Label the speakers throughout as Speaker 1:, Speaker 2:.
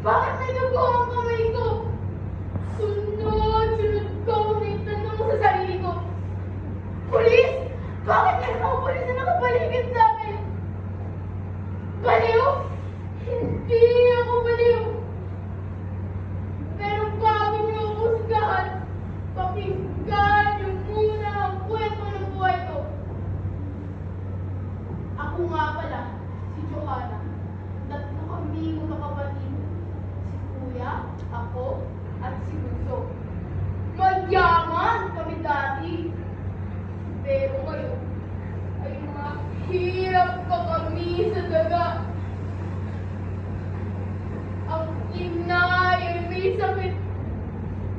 Speaker 1: Bakit may dugo ang kamay ko? Sunod ko may tanong sa sarili ko. Pulis! Bakit meron ako pulis na nakapaligid sa akin? Baliw? Hindi ako baliw. Pero bago niyo ako husgahan, pakinggan niyo muna ang kwento ng buhay ko. Ako nga pala, si Johanna. Tatlo kami magkakapatid. Si Kuya, ako, at si Bunso. Magyaman kami dati. Pero ngayon, ay mahirap pa kami sa daga. Ang inay ay may sakit.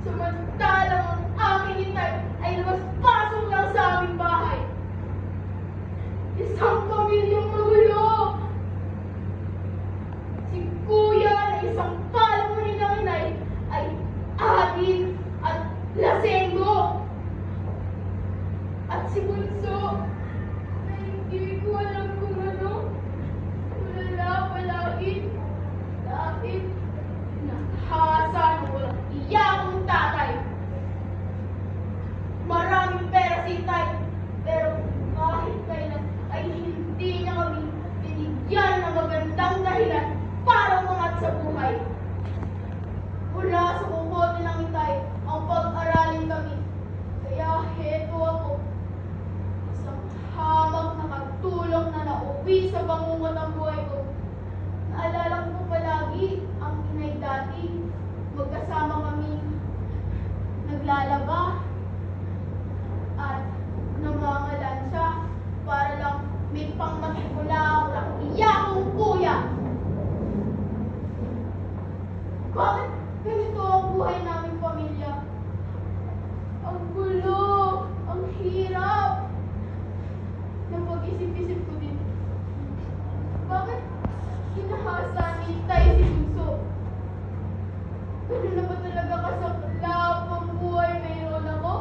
Speaker 1: Samantalang ang aking inay ay labas-pasok lang sa aming bahay. Isang pamilyang magulo. Si Kuya na isang palamunin ng inay ay atin at lasenggo. At si Bunso na hindi ko alam kung ano, wala palagi dahil nahasa ng walang iyakong tatay. Maraming pera si Tay, pero kahit kailan ay hindi niya kami binigyan ng magandang dahilan para umangat sa buhay. Wala sa kukote ng Itay ang pag-aralin kami. Kaya heto ako, isang hamak na katulong na nauwi sa bangungot ang buhay ko. Naalala ko palagi ang inay dati. Magkasama kami naglalaba at namangalansya para lang may pangmatikulang lang iyakong kuya. Bakit ganito ang buhay naming pamilya? Ang gulo, ang hirap. Nang pag-isip-isip ko din, bakit hinahasa ni Tay si Bunso? Ganun na ba talaga kasaklap ang buhay mayroon ako?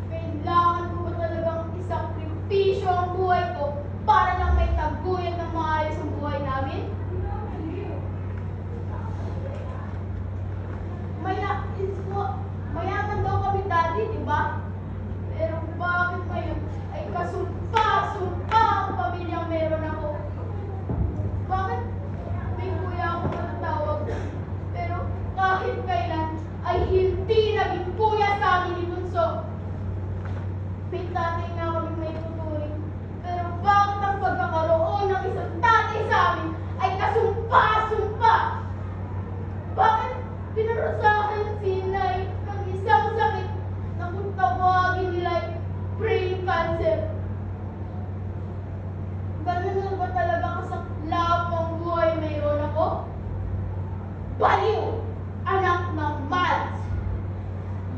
Speaker 1: Kailangan ko ba talagang isakripisyo ang buhay ko para lang may taguyod ng maayos ang buhay namin? Mayaman daw kami dati, di ba? Pero bakit ngayon ay kasumpa-sumpa ang pamilyang meron ako? Bakit may kuya ako matatawag? Pero kahit kailan ay hindi naging kuya sa amin ni Bunso. May tatay na kami may tuturing. Pero bakit ang pagkakaroon ng isang tatay sa amin ay kasumpa-sumpa? Bakit pinarusahan si Inay ng isang sakit na kung tawagin nila ay brain cancer? Ganun na ba talaga kasaklap ang buhay mayroon ako? Baliw! Anak ng Mads!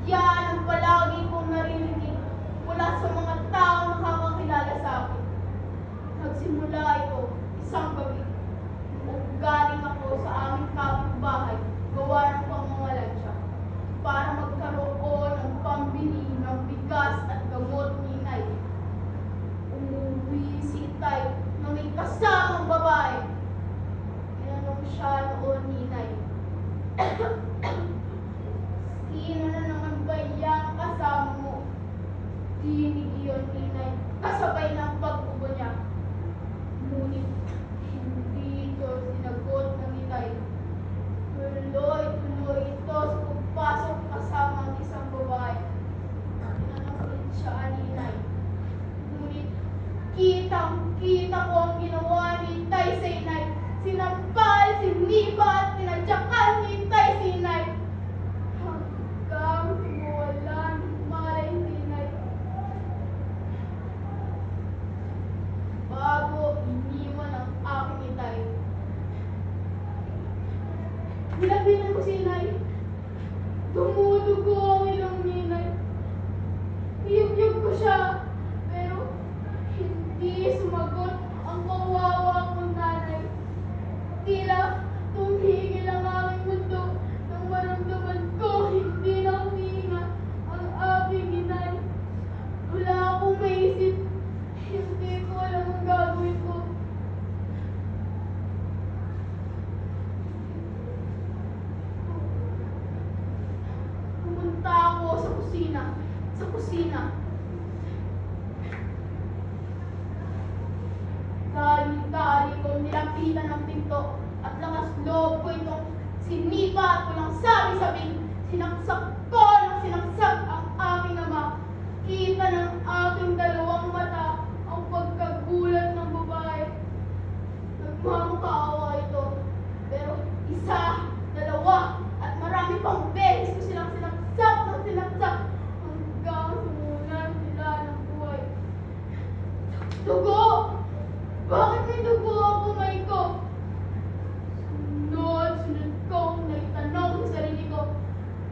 Speaker 1: Yan ang palagi kong narinig mula sa mga taong nakakakilala sa akin. Nagsimula ito isang gabi. Galing ako sa aming kapitbahay, gawa ng pangangalansya, para magkaroon ng pambili ng bigas at gamot ni Inay. Umuwi si Itay na may kasamang babae. Tinanong siya noon ni Inay, sino na naman ba yung kasama mo? Dinig iyon ni Inay, kasabay ng pag-ubo niya. Ngunit hindi ito sinagot ng Itay. Tuloy-tuloy ito sa pagpasok kasama ang isang babae. Tinanong siya ni Inay. Ngunit kitang-kita ko ang ginawa ni Itay sa Inay. Sinampal, siniba at tinadyakan ni Itay si Inay. Hanggang simulan, malay si Inay. Bago iniwan ang aking Itay. Nilabinan ko si Inay. Dumudugo ang ilong ni Inay. Iyog-yog ko siya. Pero hindi sumagot ang kawawa kong nanay. Tila tumigil ang aking mundo nang maramdaman ko hindi na huminga ang aking Inay. Wala akong maisip. Hindi ko alam ang gagawin lapitan ng pinto at lakas loob ko itong sinipa at walang sabi-sabing sinaksak ko ng sinaksak ang aking ama. Kita ng aking dalawang mata ang pagkagulat ng babae. Nagmamakaawa ito. Pero isa, dalawa, at marami pang beses ko silang sinaksak ng sinaksak hanggang sumulan sila ng buhay. Dugo! Bakit may dugo ang kamay ko? Sunod kong nagtanong sa sarili ko.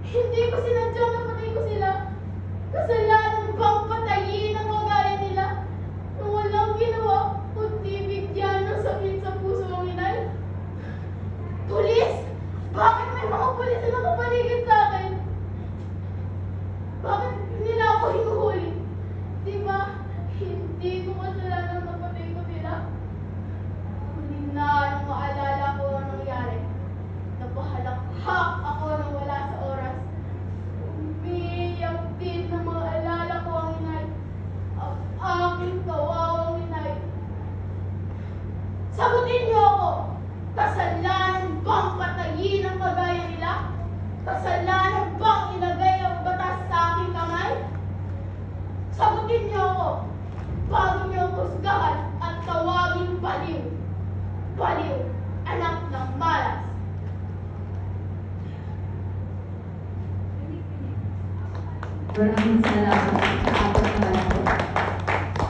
Speaker 1: Hindi ko sinadyang napatay ko sila. Kasalanan bang patayin ang kagaya nila na walang ginawa kundi bigyan ng sakit sa puso ang inay? Pulis! Bakit may mga pulis na nakapaligid sa akin? Bakit nila ako hinuhuli? Di ba? Hindi ko kasalanan napatay ko sila. Huli na nang maalala ko ang nangyari. Napahalakhak ako nang wala sa oras. Umiyak din na maalala ko ang inay. Ang aking kawawang inay. Sagutin niyo ako! Kasalanan bang patayin ang kagaya nila? Kasalanan bang ilagay ang batas sa aking kamay? Sagutin niyo ako bago niyo ako husgahan at tawagin baliw. Baliw, anak ng malas.
Speaker 2: Maraming salamat sa apat na